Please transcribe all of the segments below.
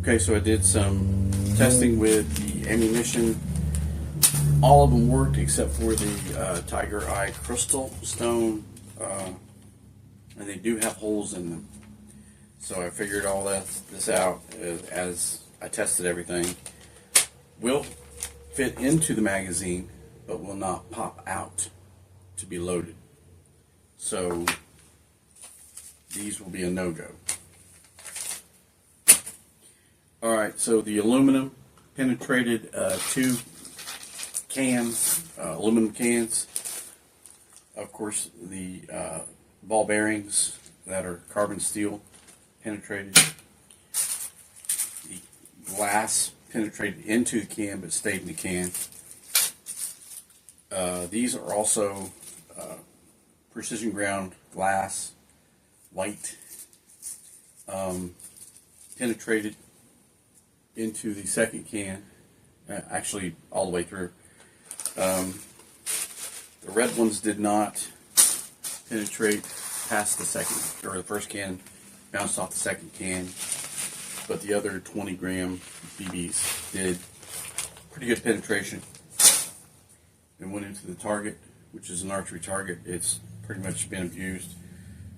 Okay, so I did some testing with the ammunition. All of them worked except for the Tiger Eye crystal stone, and they do have holes in them. So I figured all this out as I tested everything. Will fit into the magazine, but will not pop out to be loaded. So these will be a no-go. Alright, so the aluminum penetrated two cans, aluminum cans. Of course, the ball bearings that are carbon steel penetrated. The glass penetrated into the can but stayed in the can. These are also precision ground glass, white, penetrated into the second can, actually all the way through. The red ones did not penetrate past the second, or the first can bounced off the second can, but the other 20 gram BBs did pretty good penetration. It went into the target, which is an archery target. It's pretty much been abused.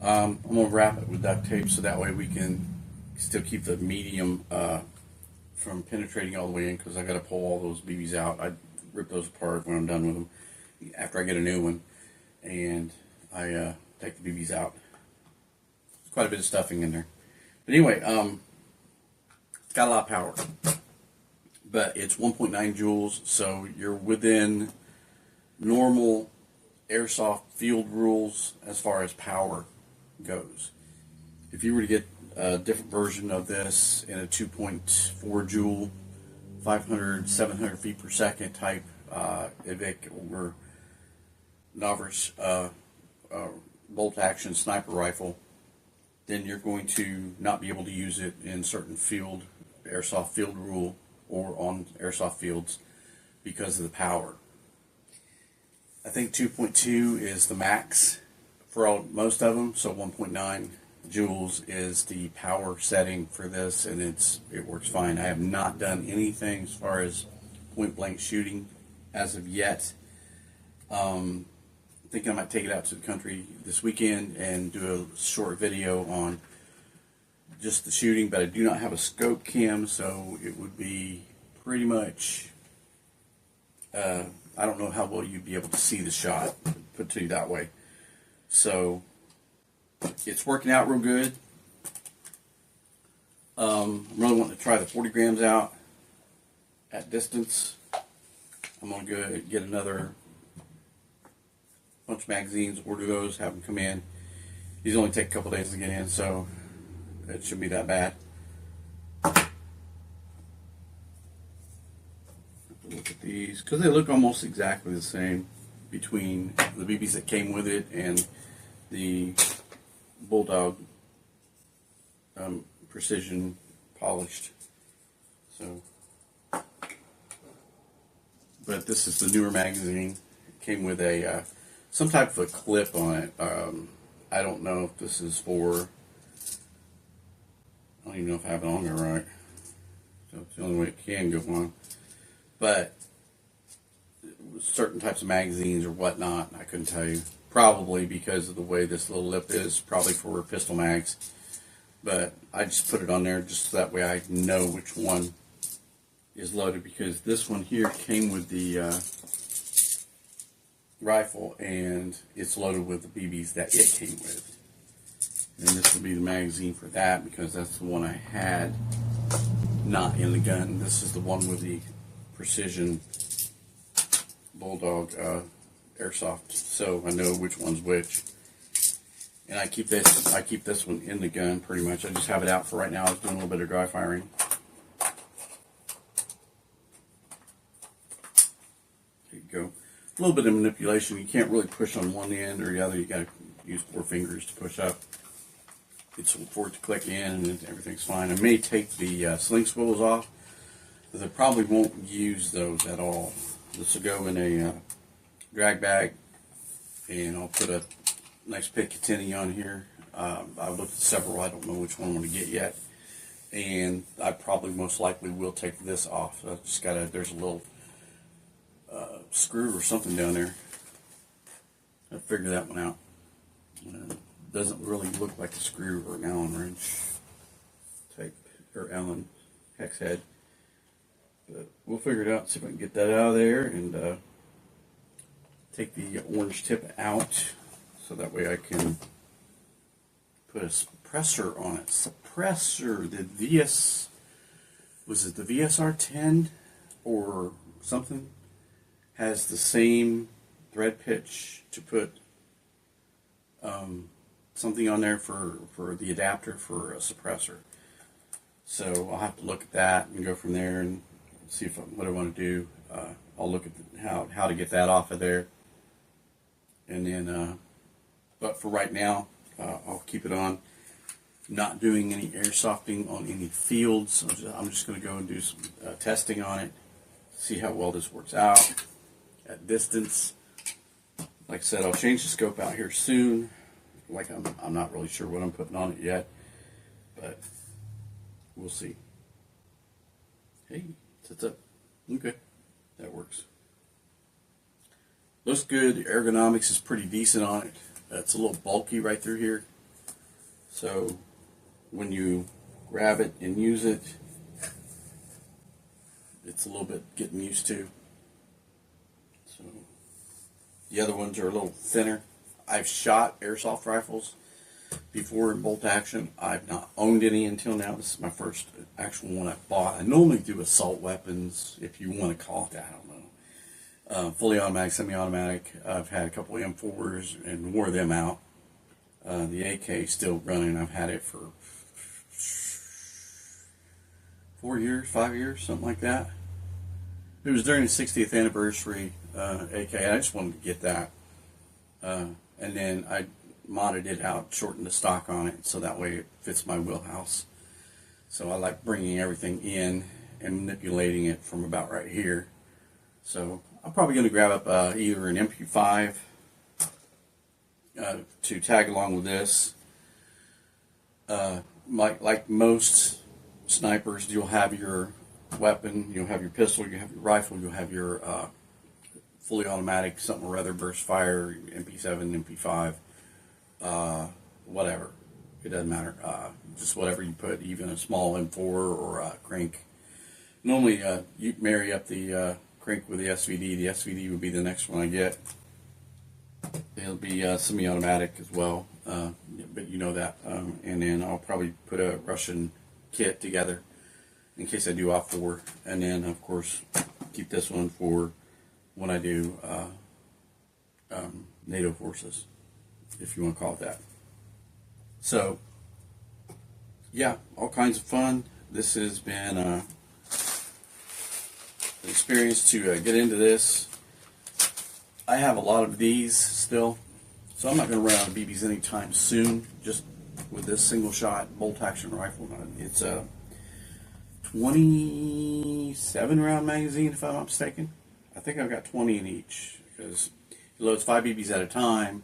I'm going to wrap it with duct tape so that way we can still keep the medium from penetrating all the way in, because I got to pull all those BBs out. I rip those apart when I'm done with them after I get a new one, and I take the BBs out. There's quite a bit of stuffing in there, but anyway, it's got a lot of power, but it's 1.9 joules, so you're within normal airsoft field rules as far as power goes. If you were to get a different version of this in a 2.4 joule, 500, 700 feet per second type IVIC or novice bolt action sniper rifle, then you're going to not be able to use it in certain field, airsoft field rule or on airsoft fields because of the power. I think 2.2 is the max for most of them, so 1.9 joules is the power setting for this, and it works fine. I have not done anything as far as point blank shooting as of yet. I think I might take it out to the country this weekend and do a short video on just the shooting, but I do not have a scope cam, so it would be pretty much I don't know how well you'd be able to see the shot, put it to you that way. So it's working out real good. I'm really wanting to try the 40 grams out at distance. I'm going to go get another bunch of magazines, order those, have them come in. These only take a couple days to get in, so it shouldn't be that bad. Look at these, because they look almost exactly the same between the BBs that came with it and the Bulldog precision polished. So, but this is the newer magazine. It came with a some type of a clip on it. I don't know if this is for, I don't even know if I have it on there right. So it's the only way it can go on. But certain types of magazines or whatnot, I couldn't tell you. Probably because of the way this little lip is, probably for pistol mags. But I just put it on there just so that way I know which one is loaded, because this one here came with the rifle and it's loaded with the BBs that it came with. And this will be the magazine for that, because that's the one I had not in the gun. This is the one with the precision Bulldog airsoft, so I know which one's which. And I keep this one in the gun pretty much. I just have it out for right now. I was doing a little bit of dry firing. There you go. A little bit of manipulation. You can't really push on one end or the other. You got to use 4 fingers to push up. It's for it to click in, and everyth's fine. I may take the sling swivels off, because I probably won't use those at all. This will go in a drag bag, and I'll put a nice Picatinny on here. I've looked at several. I don't know which one I'm going to get yet. and I probably most likely will take this off. I just gotta, there's a little screw or something down there. I'll figure that one out. Doesn't really look like a screw or an Allen wrench type, or Allen hex head. But we'll figure it out, see if I can get that out of there, and take the orange tip out so that way I can put a suppressor on it. Suppressor, was it the VSR10 or something? Has the same thread pitch to put something on there for the adapter for a suppressor. So I'll have to look at that and go from there and see what I want to do. I'll look at how to get that off of there, and then but for right now I'll keep it on. Not doing any air softening on any fields. I'm just going to go and do some testing on it, see how well this works out at distance. Like I said, I'll change the scope out here soon. Like I'm not really sure what I'm putting on it yet, but we'll see. Hey, sits up. Okay, that works. Looks good. The ergonomics is pretty decent on it. It's a little bulky right through here, so when you grab it and use it, it's a little bit getting used to. So the other ones are a little thinner. I've shot airsoft rifles before in bolt action. I've not owned any until now. This is my first actual one I bought. I normally do assault weapons, if you want to call it that. I don't know. Fully automatic, semi-automatic. I've had a couple of M4s and wore them out. The AK is still running. I've had it for 4 years, 5 years, something like that. It was during the 60th anniversary AK. I just wanted to get that. And then I modded it out, shortened the stock on it, so that way it fits my wheelhouse. So I like bringing everything in and manipulating it from about right here. So I'm probably going to grab up either an MP5 to tag along with this. Like most snipers, you'll have your weapon, you'll have your pistol, you'll have your rifle, you'll have your fully automatic, something or other, burst fire, MP7, MP5, whatever. It doesn't matter. Just whatever you put, even a small M4 or a crank. Normally, you marry up the crank with the SVD. The SVD would be the next one I get. It'll be semi-automatic as well, but you know that. And then I'll probably put a Russian kit together in case I do OP4. And then, of course, keep this one for when I do NATO forces, if you want to call it that. So, yeah, all kinds of fun. This has been an experience to get into this. I have a lot of these still, so I'm not going to run out of BBs anytime soon, just with this single shot bolt action rifle. It's a 27 round magazine, if I'm not mistaken. I think I've got 20 in each, because it loads 5 BBs at a time,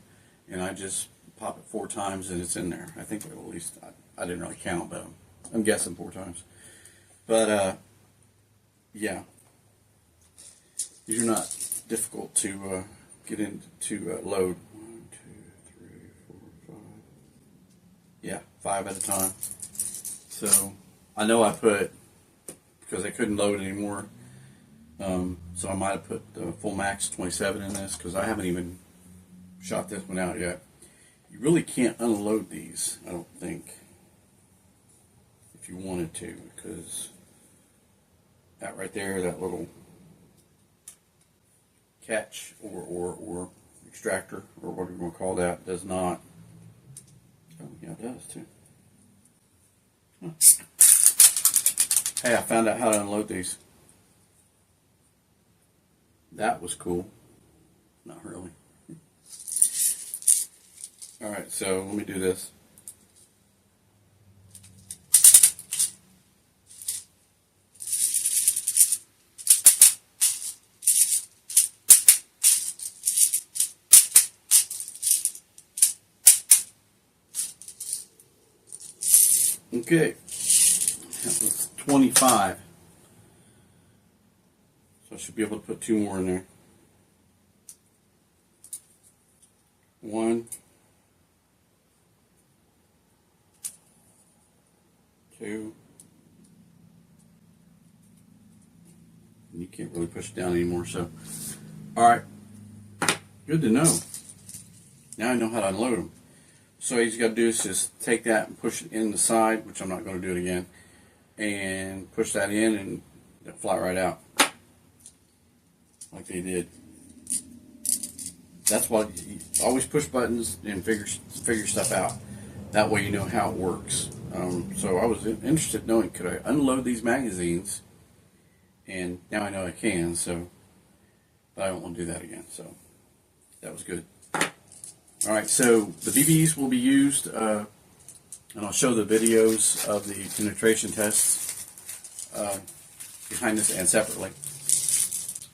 and I just pop it 4 times and it's in there. I think at least, I didn't really count, but I'm guessing 4 times. But yeah, these are not difficult to get into load. 1, 2, 3, 4, 5. Yeah, 5 at a time. So I know I put, because I couldn't load anymore, so I might have put the full max 27 in this, because I haven't even shot this one out yet. You really can't unload these, I don't think, if you wanted to, because that right there, that little catch or extractor, or whatever you want to call that, does not. Oh yeah, it does too. Huh. Hey, I found out how to unload these. That was cool. Not really. Alright, so let me do this. Okay, was 25. So I should be able to put 2 more in there. 1, 2. And you can't really push it down anymore, so. Alright. Good to know. Now I know how to unload them. So all you got to do is just take that and push it in the side, which I'm not going to do it again, and push that in and it'll fly right out. Like they did. That's why you always push buttons and figure stuff out. That way you know how it works. So I was interested in knowing, could I unload these magazines? And now I know I can, so, but I don't want to do that again, so that was good. Alright, so the BBs will be used, and I'll show the videos of the penetration tests behind this and separately.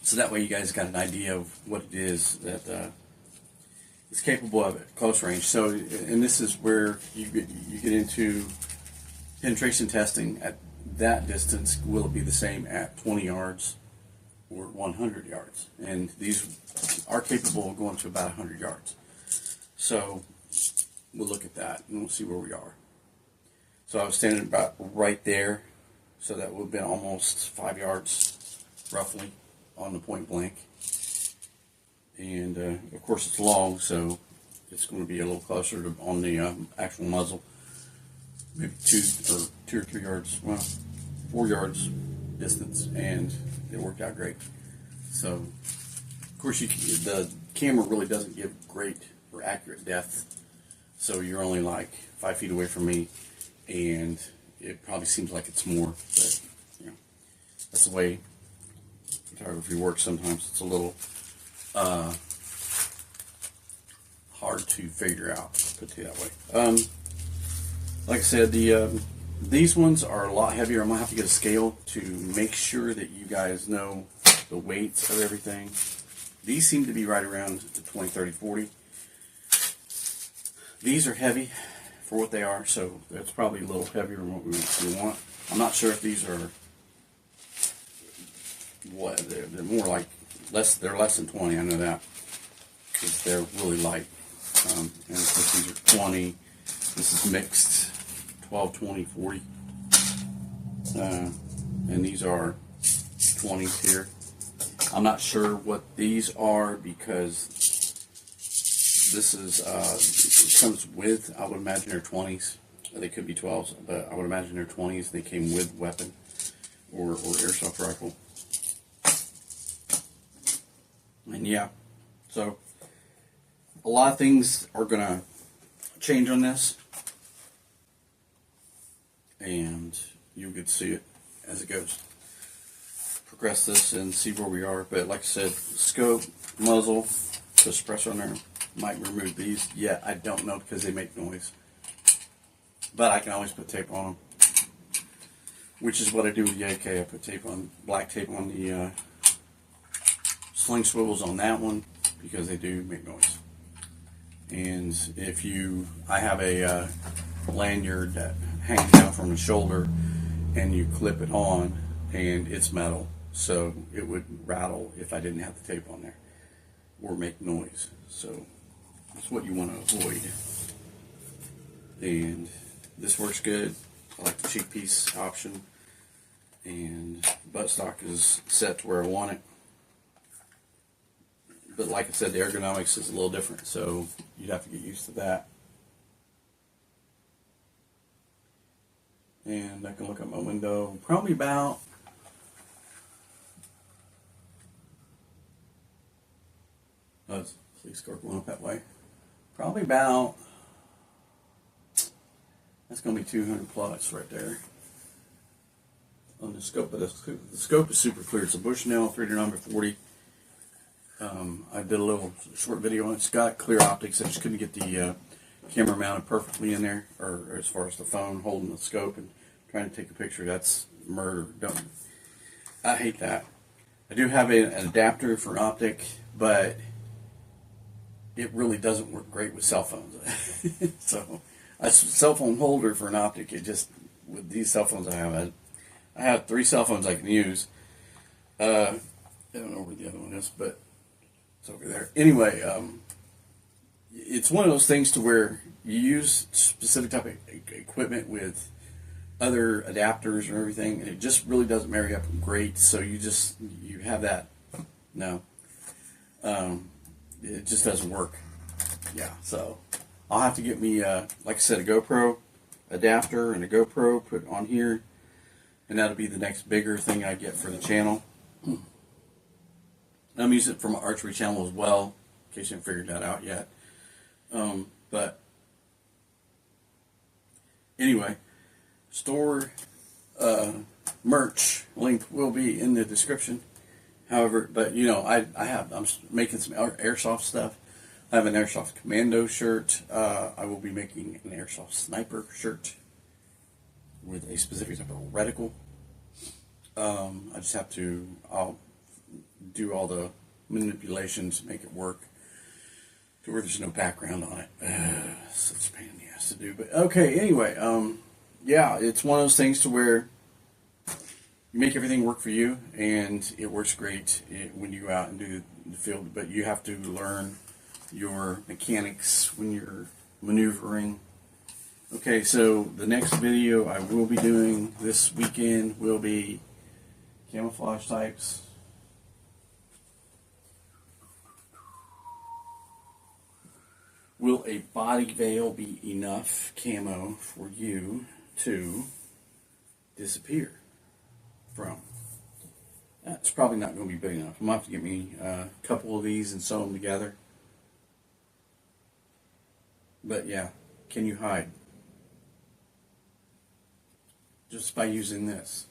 So that way you guys got an idea of what it is that is capable of at close range. So, and this is where you get into penetration testing at that distance. Will it be the same at 20 yards or 100 yards? And these are capable of going to about 100 yards. So we'll look at that and we'll see where we are. So I was standing about right there, so that would have been almost 5 yards roughly on the point blank. And of course it's long, so it's going to be a little closer to on the actual muzzle, maybe 2 or 3 yards, well, 4 yards distance, and it worked out great. So of course the camera really doesn't give great or accurate depth, so you're only like 5 feet away from me, and it probably seems like it's more, but you know, that's the way photography works. Sometimes it's a little hard to figure out, put it that way. Like I said, these ones are a lot heavier. I'm gonna have to get a scale to make sure that you guys know the weights of everything. These seem to be right around the 20, 30, 40. These are heavy for what they are, so that's probably a little heavier than what we want. I'm not sure if these are what they're more like less. They're less than 20. I know that because they're really light. And of course these are 20. This is mixed 12, 20, 40. And these are 20s here. I'm not sure what these are because this is it comes with, I would imagine they're 20s. They could be 12s, but I would imagine they're 20s. They came with weapon or airsoft rifle. And yeah, so a lot of things are gonna change on this, and you'll get to see it as it goes. Progress this and see where we are. But like I said, scope, muzzle, the suppressor on there. Might remove these. Yeah, I don't know because they make noise. But I can always put tape on them, which is what I do with the AK. I put tape on, black tape on the sling swivels on that one because they do make noise. And if I have a lanyard that hangs down from the shoulder, and you clip it on, and it's metal, so it would rattle if I didn't have the tape on there or make noise. So that's what you want to avoid. And this works good. I like the cheek piece option, and buttstock is set to where I want it. But like I said, the ergonomics is a little different, so you'd have to get used to that. And I can look at my window, probably about police car going up that way. Probably about, that's going to be 200 plus right there on the scope. But the scope is super clear. It's a Bushnell 3-40. I did a little short video on it. It's got clear optics. I just couldn't get the camera mounted perfectly in there, or as far as the phone holding the scope and trying to take a picture. That's murder. I hate that. I do have an adapter for an optic, but it really doesn't work great with cell phones. So a cell phone holder for an optic, it just, with these cell phones I have, I have 3 cell phones I can use. I don't know where the other one is, but it's over there. Anyway, it's one of those things to where you use specific type of equipment with other adapters and everything, and it just really doesn't marry up great. So you have that. No, it just doesn't work. Yeah, so I'll have to get me, like I said, a GoPro adapter and a GoPro put on here, and that'll be the next bigger thing I get for the channel. I'm using it for my archery channel as well, in case you haven't figured that out yet. But anyway, store merch link will be in the description. However, but you know, I'm making some airsoft stuff. I have an airsoft commando shirt. I will be making an airsoft sniper shirt with a specific type of reticle. I just have to, I'll do all the manipulations to make it work to where there's no background on it. Such a pain in the ass to do. But okay, anyway, yeah, it's one of those things to where you make everything work for you, and it works great when you go out and do the field, but you have to learn your mechanics when you're maneuvering. Okay, so the next video I will be doing this weekend will be camouflage types. Will a body veil be enough camo for you to disappear from? That's probably not going to be big enough. I'm going to have to get me a couple of these and sew them together. But yeah, can you hide? Just by using this.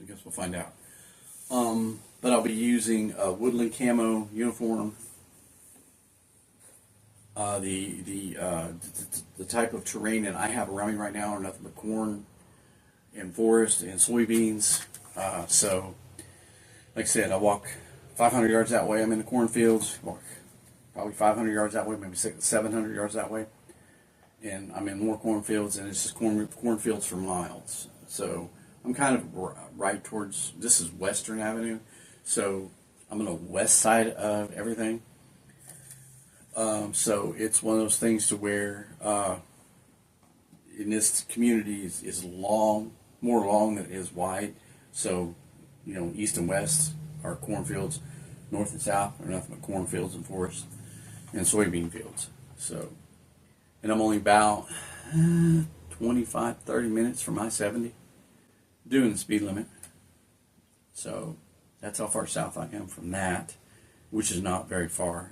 I guess we'll find out. But I'll be using a woodland camo uniform. The type of terrain that I have around me right now are nothing but corn and forest and soybeans. So, like I said, I walk 500 yards that way. I'm in the cornfields. Walk probably 500 yards that way, maybe 700 yards that way. And I'm in more cornfields, and it's just cornfields for miles. So I'm kind of right towards, this is Western Avenue. So I'm on the west side of everything. So it's one of those things to where in this community is long, more long than it is wide. So, you know, east and west are cornfields, north and south are nothing but cornfields and forests and soybean fields. So, and I'm only about 25, 30 minutes from I-70 doing the speed limit. So that's how far south I am from that, which is not very far.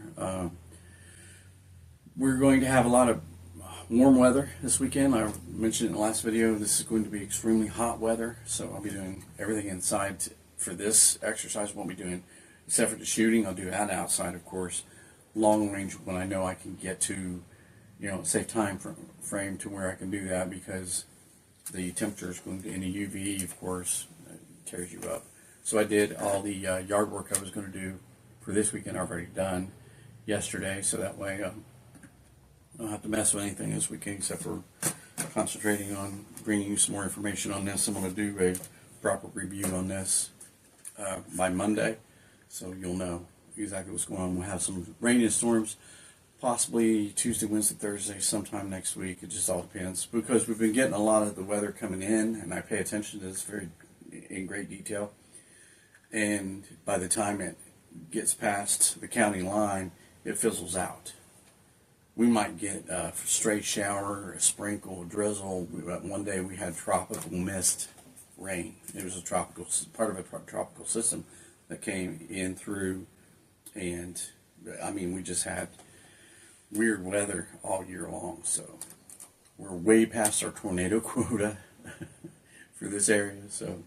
We're going to have a lot of warm weather this weekend. I mentioned in the last video, this is going to be extremely hot weather, so I'll be doing everything inside for this exercise. Won't be doing, except for the shooting, I'll do that outside, of course. Long range when I know I can get to, you know, safe time frame to where I can do that, because the temperature is going to, in the UV, of course, tears you up. So I did all the yard work I was going to do for this weekend. I've already done yesterday, so that way I don't have to mess with anything this weekend except for concentrating on bringing you some more information on this. I'm going to do a proper review on this by Monday, so you'll know exactly what's going on. We'll have some rain and storms, possibly Tuesday, Wednesday, Thursday, sometime next week. It just all depends, because we've been getting a lot of the weather coming in, and I pay attention to this very in great detail. And by the time it gets past the county line, it fizzles out. We might get a stray shower, a sprinkle, a drizzle. One day we had tropical mist rain. It was a tropical, part of a tropical system that came in through, and I mean, we just had weird weather all year long. So we're way past our tornado quota for this area. So,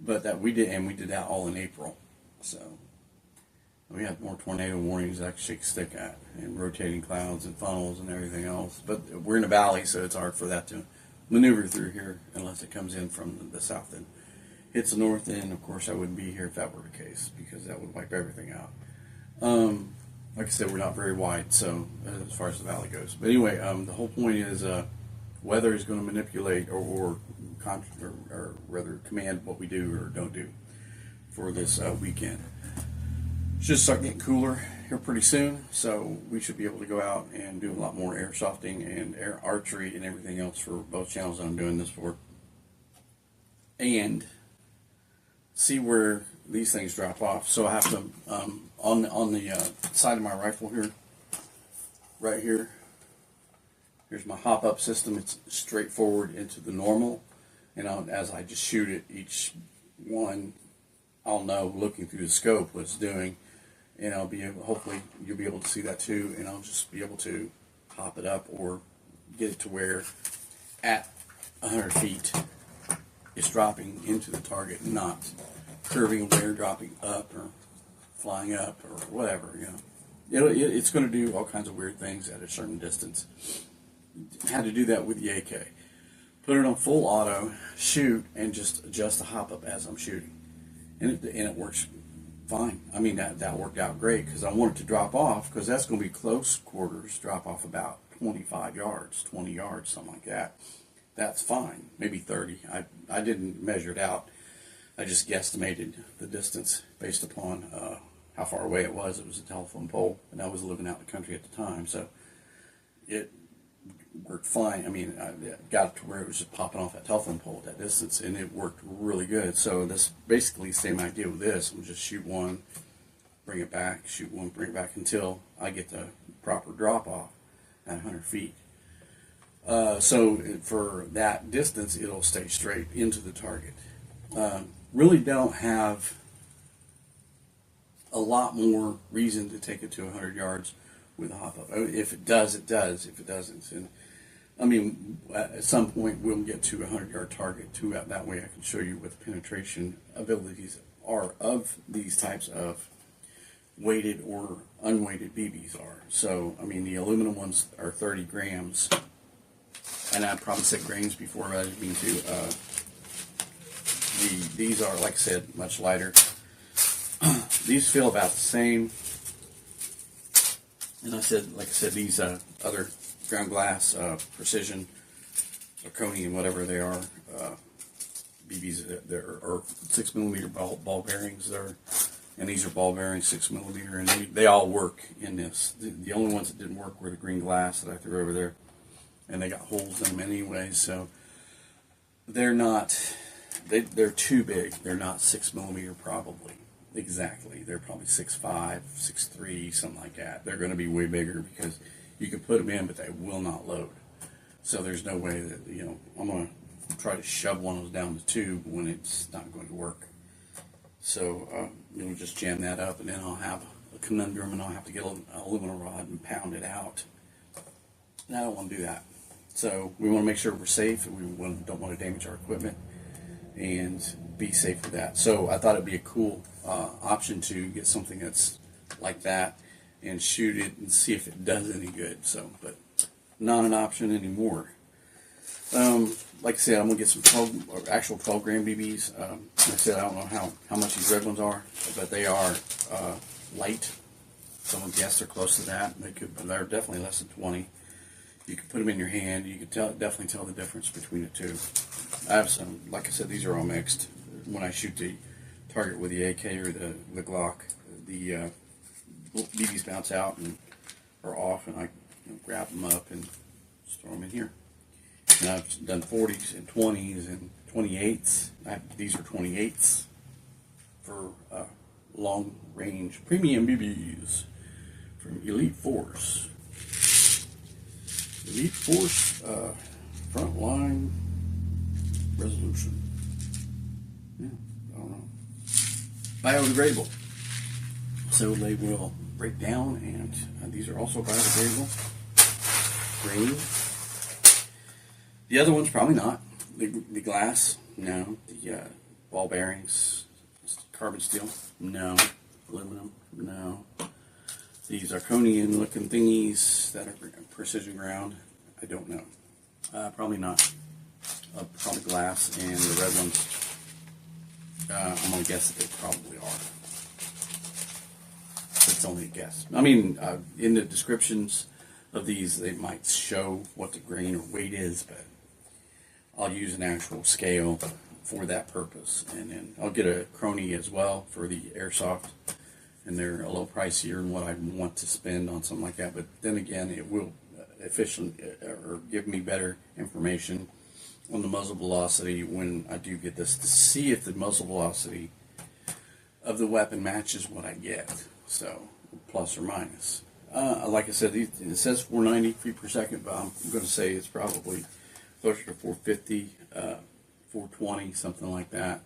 but that we did, and we did that all in April. So we have more tornado warnings that shake stick at, and rotating clouds and funnels and everything else. But we're in a valley, so it's hard for that to maneuver through here unless it comes in from the south and hits the north end. Of course, I wouldn't be here if that were the case, because that would wipe everything out. Like I said, we're not very wide, so as far as the valley goes. But anyway, the whole point is weather is going to manipulate or or rather command what we do or don't do for this weekend. Should start getting cooler here pretty soon, so we should be able to go out and do a lot more airsofting and air archery and everything else for both channels that I'm doing this for, and see where these things drop off. So I have to on the side of my rifle here, right here. Here's my hop-up system. It's straightforward into the normal, and as I just shoot it, each one I'll know looking through the scope what it's doing, and I'll be able, hopefully you'll be able to see that too, and I'll just be able to hop it up or get it to where at 100 feet it's dropping into the target, not curving away or dropping up or flying up or whatever. It's going to do all kinds of weird things at a certain distance. Had to do that with the AK. Put it on full auto, shoot, and just adjust the hop up as I'm shooting, and it works fine. I mean, that worked out great, because I want it to drop off, because that's going to be close quarters, drop off about 25 yards, 20 yards, something like that. That's fine. Maybe 30. I didn't measure it out. I just guesstimated the distance based upon how far away it was. It was a telephone pole, and I was living out in the country at the time, so it worked fine. I mean, I got it to where it was just popping off that telephone pole at that distance, and it worked really good. So this basically the same idea with this. I'm just shoot one, bring it back, shoot one, bring it back until I get the proper drop off at 100 feet. So for that distance, it'll stay straight into the target. Really don't have a lot more reason to take it to 100 yards with a hop up. If it does, it does. If it doesn't, and I mean, at some point we'll get to a 100-yard target too. That way I can show you what the penetration abilities are of these types of weighted or unweighted BBs are. So, I mean, the aluminum ones are 30 grams, and I probably said grains before, but I didn't mean to. These are, like I said, much lighter. These feel about the same. And like I said, these other ground glass, precision, zirconium, whatever they are, BBs, or 6mm ball bearings there, and these are ball bearings, 6mm, and they all work in this. The only ones that didn't work were the green glass that I threw over there, and they got holes in them anyway, so they're not, they're too big. They're not 6mm probably. Exactly. They're probably 6'5", 6'3", something like that. They're going to be way bigger because you can put them in, but they will not load. So there's no way that, I'm going to try to shove one of those down the tube when it's not going to work. So we'll just jam that up, and then I'll have a conundrum, and I'll have to get an aluminum rod and pound it out. And I don't want to do that. So we want to make sure we're safe, and we don't want to damage our equipment, and be safe with that. So I thought it'd be a cool option to get something that's like that and shoot it and see if it does any good. So, but not an option anymore. Like I said, I'm gonna get some 12 gram BBs. Like I said, I don't know how much these red ones are, but they are light. Some would guess they're close to that. They're definitely less than 20. You can put them in your hand. You can definitely tell the difference between the two. I have some, like I said, these are all mixed. When I shoot the target with the AK or the Glock, the BBs bounce out and are off, and I grab them up and just throw them in here. And I've done 40s and 20s and 28s. These are 28s for long range premium BBs from Elite Force. Elite Force Frontline Resolution. Yeah, I don't know. Biodegradable. So they will break down, and these are also biodegradable. Green. The other ones probably not. The glass, no. The ball bearings, carbon steel, no. Aluminum, no. These zirconium looking thingies that are precision ground, I don't know. Probably not. Probably glass, and the red ones, I'm going to guess that they probably are. It's only a guess. I mean, in the descriptions of these, they might show what the grain or weight is, but I'll use an actual scale for that purpose. And then I'll get a crony as well for the airsoft, and they're a little pricier than what I want to spend on something like that. But then again, it will efficiently or give me better information on the muzzle velocity when I do get this, to see if the muzzle velocity of the weapon matches what I get. So plus or minus. Like I said, it says 490 feet per second, but I'm going to say it's probably closer to 450, 420, something like that.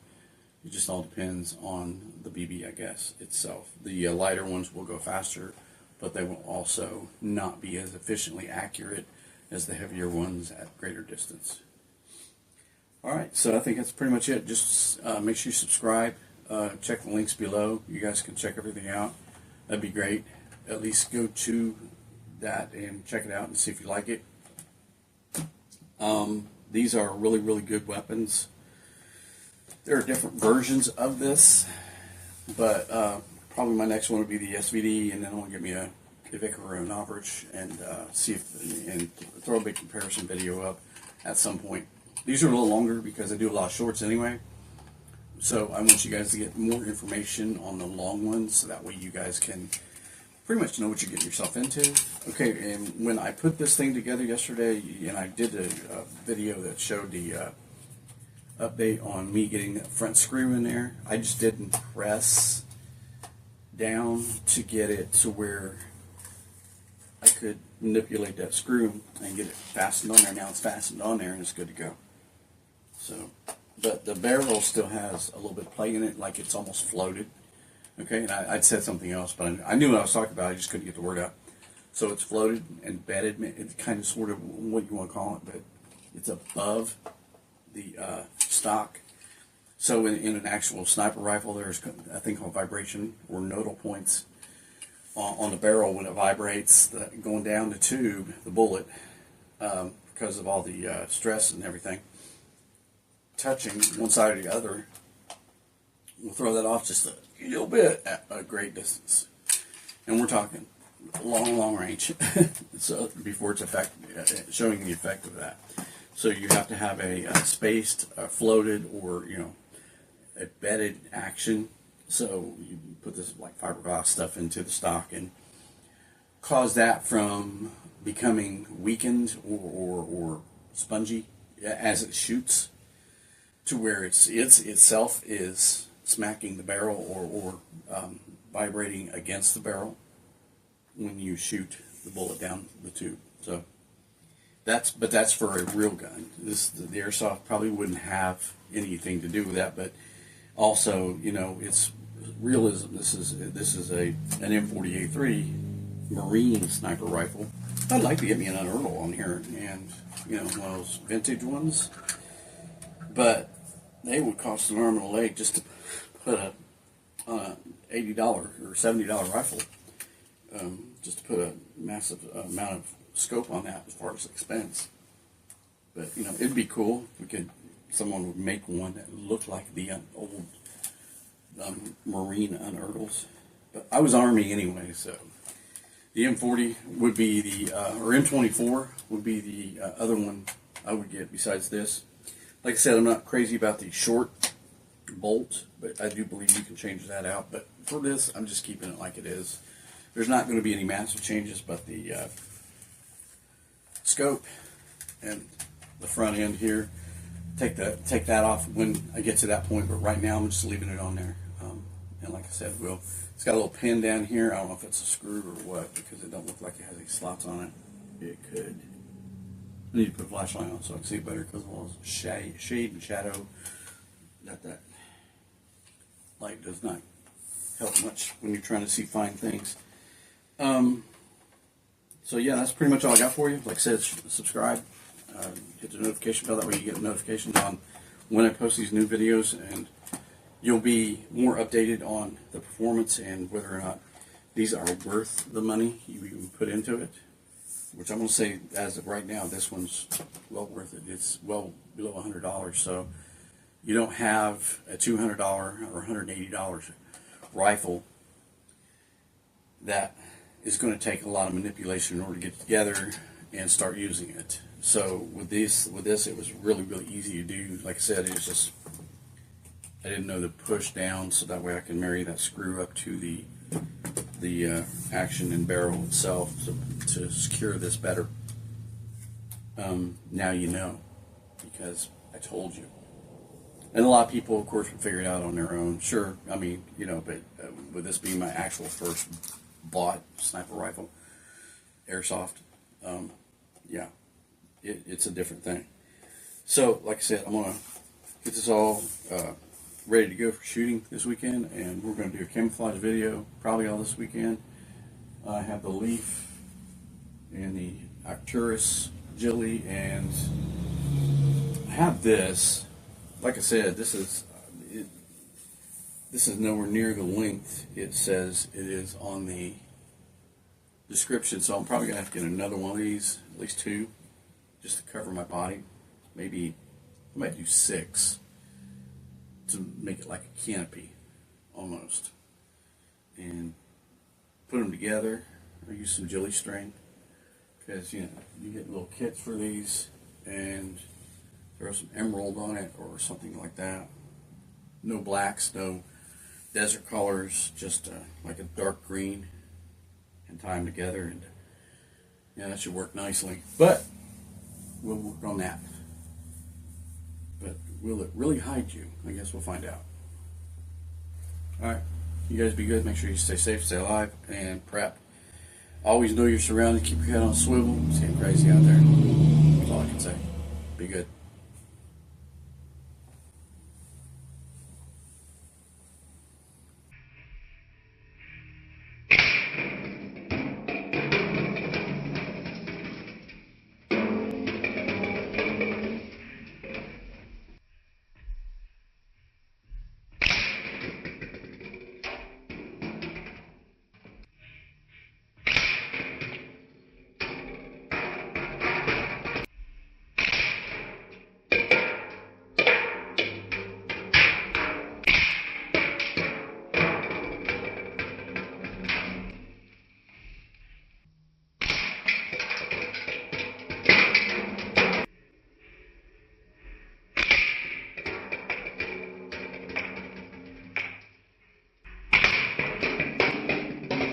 It just all depends on the BB, I guess, itself. The lighter ones will go faster, but they will also not be as efficiently accurate as the heavier ones at greater distance. Alright, so I think that's pretty much it. Just make sure you subscribe. Check the links below. You guys can check everything out. That'd be great. At least go to that and check it out and see if you like it. These are really, really good weapons. There are different versions of this, but probably my next one would be the SVD, and then I'll get me a Vic or an Obrich and see if and throw a big comparison video up at some point. These are a little longer because I do a lot of shorts anyway, so I want you guys to get more information on the long ones, so that way you guys can pretty much know what you're getting yourself into. Okay, and when I put this thing together yesterday, and I did a video that showed the update on me getting that front screw in there, I just didn't press down to get it to where I could manipulate that screw and get it fastened on there. Now it's fastened on there and it's good to go. So, but the barrel still has a little bit of play in it, like it's almost floated. Okay, and I'd said something else, but I knew what I was talking about. I just couldn't get the word out. So it's floated and bedded. It's kind of sort of what you want to call it, but it's above the stock. So in an actual sniper rifle, there's a thing called vibration or nodal points on the barrel when it vibrates, going down the tube, the bullet, because of all the stress and everything. Touching one side or the other will throw that off just a little bit at a great distance. And we're talking long range. So before it's showing the effect of that. So you have to have a spaced, floated, or a bedded action. So you put this like fiberglass stuff into the stock and cause that from becoming weakened or spongy as it shoots, to where itself is smacking the barrel or vibrating against the barrel when you shoot the bullet down the tube. So that's for a real gun. The airsoft probably wouldn't have anything to do with that, but also it's realism. This is an M40A3 Marine sniper rifle. I'd like to get me an unertl on here, and one of those vintage ones, but they would cost an arm and a leg just to put a $80 or $70 rifle, just to put a massive amount of scope on that as far as expense. But it'd be cool if someone would make one that looked like the old Marine unertls. But I was Army anyway, so the M40 would be the or M24 would be the other one I would get besides this. Like I said, I'm not crazy about the short bolt, but I do believe you can change that out. But for this, I'm just keeping it like it is. There's not going to be any massive changes, but the scope and the front end here, take that off when I get to that point. But right now, I'm just leaving it on there. And like I said, it's got a little pin down here. I don't know if it's a screw or what, because it don't look like it has any slots on it. It could. I need to put a flashlight on so I can see better, because of all this shade and shadow. That light does not help much when you're trying to see fine things. So yeah, that's pretty much all I got for you. Like I said, subscribe, hit the notification bell. That way you get notifications on when I post these new videos, and you'll be more updated on the performance and whether or not these are worth the money you put into it. Which I'm going to say, as of right now, this one's well worth it. It's well below $100, so you don't have a $200 or $180 rifle that is going to take a lot of manipulation in order to get together and start using it. So with this, it was really easy to do. Like I said, it was just, I didn't know the push down, so that way I can marry that screw up to the action and barrel itself to secure this better. Now you know, because I told you. And a lot of people, of course, would figure it out on their own. Sure, I mean, you know, but with this being my actual first bought sniper rifle, airsoft, yeah, it's a different thing. So, like I said, I'm going to get this all ready to go for shooting this weekend, and we're going to do a camouflage video probably all this weekend. I have the Leaf and the Arcturus Gilly, and I have this. Like I said, this is nowhere near the length it says it is on the description, so I'm probably gonna have to get another one of these, at least 2, just to cover my body. Maybe I might do 6 to make it like a canopy almost, and put them together. I'll use some Gilly string, because you know you get little kits for these, and throw some emerald on it or something like that. No blacks, no desert colors, just like a dark green, and tie them together, and yeah, that should work nicely. But we'll work on that. But will it really hide you? I guess we'll find out. Alright, you guys be good. Make sure you stay safe, stay alive, and prep. Always know you're surrounded. Keep your head on a swivel. It's getting crazy out there. That's all I can say. Be good.